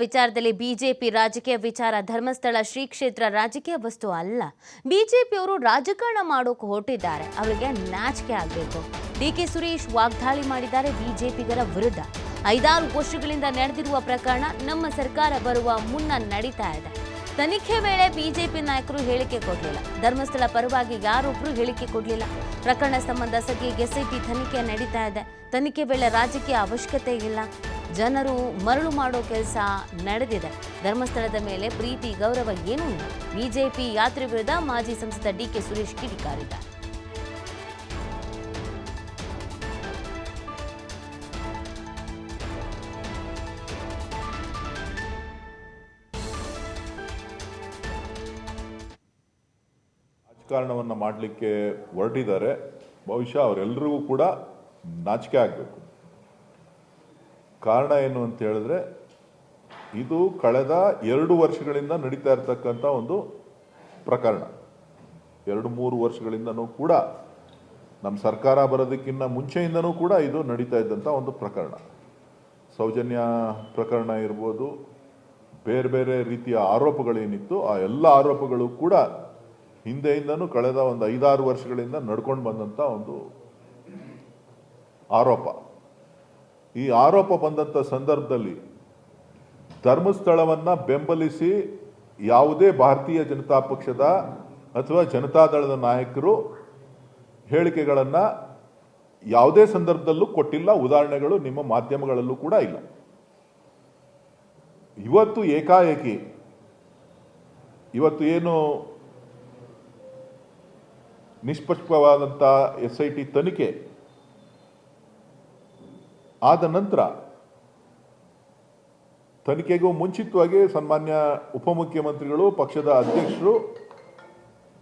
ವಿಚಾರದಲ್ಲಿ ಬಿಜೆಪಿ ರಾಜಕೀಯ ವಿಚಾರ ಧರ್ಮಸ್ಥಳ ಶ್ರೀ ಕ್ಷೇತ್ರ ರಾಜಕೀಯ ವಸ್ತು ಅಲ್ಲ. ಬಿಜೆಪಿಯವರು ರಾಜಕಾರಣ ಮಾಡೋಕೆ ಹೊರಟಿದ್ದಾರೆ. ಅವರಿಗೆ ನಾಚಿಕೆ ಆಗಬೇಕು. ಡಿಕೆ ಸುರೇಶ್ ವಾಗ್ದಾಳಿ ಮಾಡಿದ್ದಾರೆ ಬಿಜೆಪಿಗರ ವಿರುದ್ಧ. 5-6 ವರ್ಷಗಳಿಂದ ನಡೆದಿರುವ ಪ್ರಕರಣ ನಮ್ಮ ಸರ್ಕಾರ ಬರುವ ಮುನ್ನ ನಡೀತಾ ಇದೆ. ತನಿಖೆ ವೇಳೆ ಬಿಜೆಪಿ ನಾಯಕರು ಹೇಳಿಕೆ ಕೊಡಲಿಲ್ಲ. ಧರ್ಮಸ್ಥಳ ಪರವಾಗಿ ಯಾರೊಬ್ಬರು ಹೇಳಿಕೆ ಕೊಡಲಿಲ್ಲ. ಪ್ರಕರಣ ಸಂಬಂಧ ಸದ್ಯ ಎಸ್ಐಟಿ ತನಿಖೆ ನಡೀತಾ ಇದೆ. ತನಿಖೆ ವೇಳೆ ರಾಜಕೀಯ ಅವಶ್ಯಕತೆ ಇಲ್ಲ. ಜನರು ಮರಳು ಮಾಡೋ ಕೆಲಸ ನಡೆದಿದೆ. ಧರ್ಮಸ್ಥಳದ ಮೇಲೆ ಪ್ರೀತಿ ಗೌರವ ಏನೂ ಇಲ್ಲ. ಬಿಜೆಪಿ ಯಾತ್ರೆ ವಿರುದ್ಧ ಮಾಜಿ ಸಂಸದ ಡಿಕೆ ಸುರೇಶ್ ಕಿಡಿಕಾರಿದ್ದಾರೆ. ರಾಜಕಾರಣವನ್ನು ಮಾಡಲಿಕ್ಕೆ ಹೊರಟಿದ್ದಾರೆ. ಬಹುಶಃ ಅವರೆಲ್ಲರಿಗೂ ಕೂಡ ನಾಚಿಕೆ ಆಗಬೇಕು. ಕಾರಣ ಏನು ಅಂತ ಹೇಳಿದ್ರೆ, ಇದು ಕಳೆದ 2 ವರ್ಷಗಳಿಂದ ನಡೀತಾ ಇರತಕ್ಕಂಥ ಒಂದು ಪ್ರಕರಣ. 2-3 ವರ್ಷಗಳಿಂದನೂ ಕೂಡ ನಮ್ಮ ಸರ್ಕಾರ ಬರೋದಕ್ಕಿಂತ ಮುಂಚೆಯಿಂದನೂ ಕೂಡ ಇದು ನಡೀತಾ ಇದ್ದಂಥ ಒಂದು ಪ್ರಕರಣ. ಸೌಜನ್ಯ ಪ್ರಕರಣ ಇರ್ಬೋದು, ಬೇರೆ ಬೇರೆ ರೀತಿಯ ಆರೋಪಗಳೇನಿತ್ತು ಆ ಎಲ್ಲ ಆರೋಪಗಳು ಕೂಡ ಹಿಂದೆಯಿಂದನೂ ಕಳೆದ ಒಂದು 5-6 ವರ್ಷಗಳಿಂದ ನಡ್ಕೊಂಡು ಬಂದಂಥ ಒಂದು ಆರೋಪ. ಈ ಆರೋಪ ಬಂದಂಥ ಸಂದರ್ಭದಲ್ಲಿ ಧರ್ಮಸ್ಥಳವನ್ನು ಬೆಂಬಲಿಸಿ ಯಾವುದೇ ಭಾರತೀಯ ಜನತಾ ಪಕ್ಷದ ಅಥವಾ ಜನತಾದಳದ ನಾಯಕರು ಹೇಳಿಕೆಗಳನ್ನು ಯಾವುದೇ ಸಂದರ್ಭದಲ್ಲೂ ಕೊಟ್ಟಿಲ್ಲ. ಉದಾಹರಣೆಗಳು ನಿಮ್ಮ ಮಾಧ್ಯಮಗಳಲ್ಲೂ ಕೂಡ ಇಲ್ಲ. ಇವತ್ತು ಏಕಾಏಕಿ ಇವತ್ತು ಏನು ನಿಷ್ಪಕ್ಷಪಾತವಾದಂಥ SIT ತನಿಖೆ ಆದ ನಂತರ ತನಿಖೆಗೂ ಮುಂಚಿತವಾಗಿ ಸನ್ಮಾನ್ಯ ಉಪಮುಖ್ಯಮಂತ್ರಿಗಳು, ಪಕ್ಷದ ಅಧ್ಯಕ್ಷರು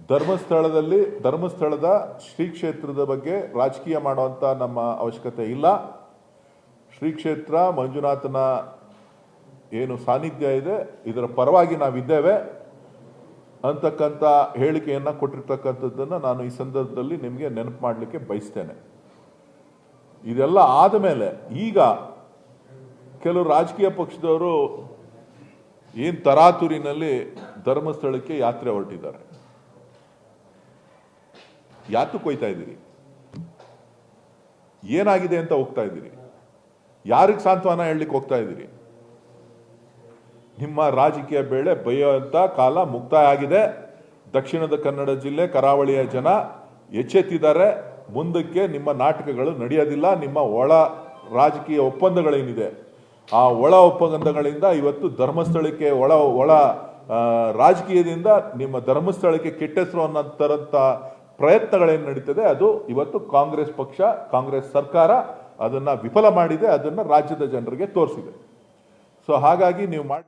ಧರ್ಮಸ್ಥಳದ ಶ್ರೀ ಕ್ಷೇತ್ರದ ಬಗ್ಗೆ ರಾಜಕೀಯ ಮಾಡುವಂಥ ನಮ್ಮ ಅವಶ್ಯಕತೆ ಇಲ್ಲ. ಶ್ರೀ ಕ್ಷೇತ್ರ ಮಂಜುನಾಥನ ಏನು ಸಾನ್ನಿಧ್ಯ ಇದೆ, ಇದರ ಪರವಾಗಿ ನಾವಿದ್ದೇವೆ ಅಂತಕ್ಕಂಥ ಹೇಳಿಕೆಯನ್ನು ಕೊಟ್ಟಿರ್ತಕ್ಕಂಥದ್ದನ್ನು ನಾನು ಈ ಸಂದರ್ಭದಲ್ಲಿ ನಿಮಗೆ ನೆನಪು ಮಾಡಲಿಕ್ಕೆ ಬಯಸ್ತೇನೆ. ಇದೆಲ್ಲ ಆದ ಮೇಲೆ ಈಗ ಕೆಲವು ರಾಜಕೀಯ ಪಕ್ಷದವರು ಏನು ತರಾತುರಿನಲ್ಲಿ ಧರ್ಮಸ್ಥಳಕ್ಕೆ ಯಾತ್ರೆ ಹೊರಟಿದ್ದಾರೆ. ಯಾತಕ್ಕೆ ಹೋಗ್ತಾ ಇದ್ದೀರಿ? ಏನಾಗಿದೆ ಅಂತ ಹೋಗ್ತಾ ಇದ್ದೀರಿ? ಯಾರಿಗೆ ಸಾಂತ್ವನ ಹೇಳಲಿಕ್ಕೆ ಹೋಗ್ತಾ ಇದ್ದೀರಿ? ನಿಮ್ಮ ರಾಜಕೀಯ ಬೇಳೆ ಬೈಯುವಂಥ ಕಾಲ ಮುಕ್ತಾಯ ಆಗಿದೆ. ದಕ್ಷಿಣದ ಕನ್ನಡ ಜಿಲ್ಲೆ ಕರಾವಳಿಯ ಜನ ಎಚ್ಚೆತ್ತಿದ್ದಾರೆ. ಮುಂದಕ್ಕೆ ನಿಮ್ಮ ನಾಟಕಗಳು ನಡೆಯೋದಿಲ್ಲ. ನಿಮ್ಮ ಒಳ ರಾಜಕೀಯ ಒಪ್ಪಂದಗಳೇನಿದೆ ಆ ಒಳ ಒಪ್ಪಂದಗಳಿಂದ ಇವತ್ತು ಧರ್ಮಸ್ಥಳಕ್ಕೆ ಒಳ ರಾಜಕೀಯದಿಂದ ನಿಮ್ಮ ಧರ್ಮಸ್ಥಳಕ್ಕೆ ಕೆಟ್ಟ ಹೆಸರು ಅನ್ನೋಂಥ ಪ್ರಯತ್ನಗಳೇನು ನಡೀತದೆ, ಅದು ಇವತ್ತು ಕಾಂಗ್ರೆಸ್ ಪಕ್ಷ, ಕಾಂಗ್ರೆಸ್ ಸರ್ಕಾರ ಅದನ್ನು ವಿಫಲ ಮಾಡಿದೆ. ಅದನ್ನು ರಾಜ್ಯದ ಜನರಿಗೆ ತೋರಿಸಿದೆ. ಸೊ ಹಾಗಾಗಿ ನೀವು ಮಾಡಿ